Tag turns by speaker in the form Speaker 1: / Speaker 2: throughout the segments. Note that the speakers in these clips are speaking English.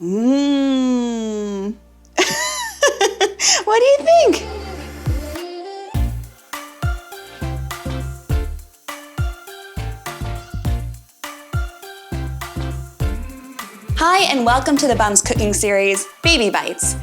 Speaker 1: Mmm. What do you think? Hi, and welcome to the Bum's cooking series, Baby Bites.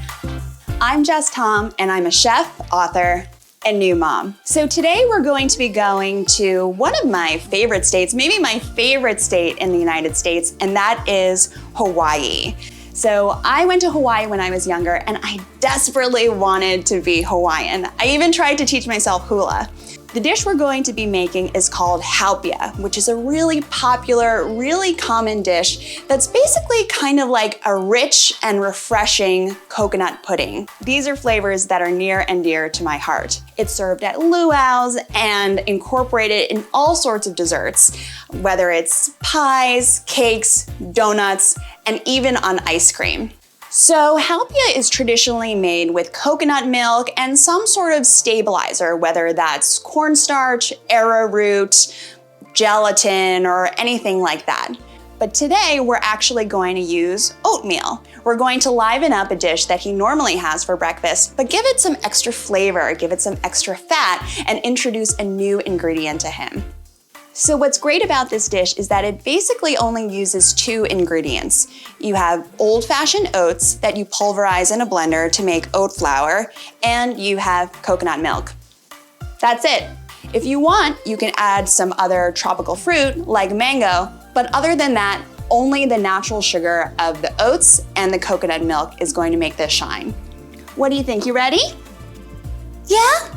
Speaker 1: I'm Jess Tom, and I'm a chef, author, and new mom. So today we're going to be going to one of my favorite states, maybe my favorite state in the United States, and that is Hawaii. So I went to Hawaii when I was younger, and I desperately wanted to be Hawaiian. I even tried to teach myself hula. The dish we're going to be making is called Haupia, which is a really popular, really common dish that's basically kind of like a rich and refreshing coconut pudding. These are flavors that are near and dear to my heart. It's served at luau's and incorporated in all sorts of desserts, whether it's pies, cakes, donuts, and even on ice cream. So Haupia is traditionally made with coconut milk and some sort of stabilizer, whether that's cornstarch, arrowroot, gelatin, or anything like that. But today we're actually going to use oatmeal. We're going to liven up a dish that he normally has for breakfast, but give it some extra flavor, give it some extra fat, and introduce a new ingredient to him. So what's great about this dish is that it basically only uses 2 ingredients. You have old-fashioned oats that you pulverize in a blender to make oat flour, and you have coconut milk. That's it. If you want, you can add some other tropical fruit like mango, but other than that, only the natural sugar of the oats and the coconut milk is going to make this shine. What do you think? You ready? Yeah?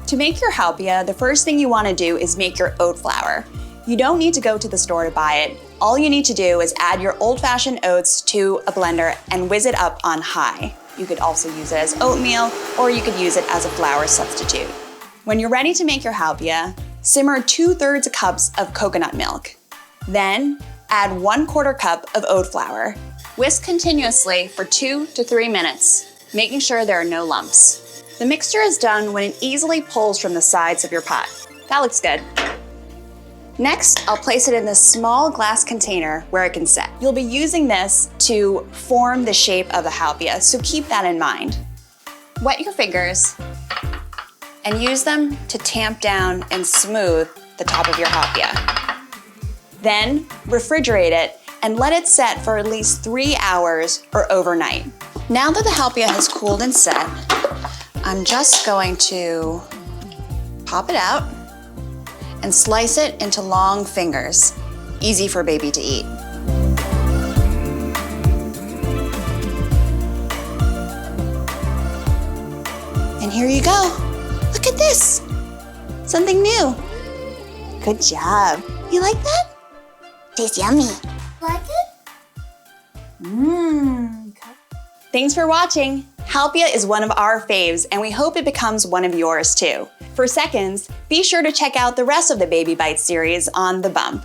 Speaker 1: To make your haupia, the first thing you want to do is make your oat flour. You don't need to go to the store to buy it. All you need to do is add your old-fashioned oats to a blender and whiz it up on high. You could also use it as oatmeal, or you could use it as a flour substitute. When you're ready to make your haupia, simmer 2/3 cups of coconut milk. Then add 1/4 cup of oat flour. Whisk continuously for 2 to 3 minutes, making sure there are no lumps. The mixture is done when it easily pulls from the sides of your pot. That looks good. Next, I'll place it in this small glass container where it can set. You'll be using this to form the shape of the haupia, so keep that in mind. Wet your fingers and use them to tamp down and smooth the top of your haupia. Then refrigerate it and let it set for at least 3 hours or overnight. Now that the haupia has cooled and set, I'm just going to pop it out and slice it into long fingers, easy for baby to eat. And here you go. Look at this, something new. Good job. You like that? Tastes yummy. Like it? Mmm. Thanks for watching. Haupia is one of our faves, and we hope it becomes one of yours too. For seconds, be sure to check out the rest of the Baby Bites series on The Bump.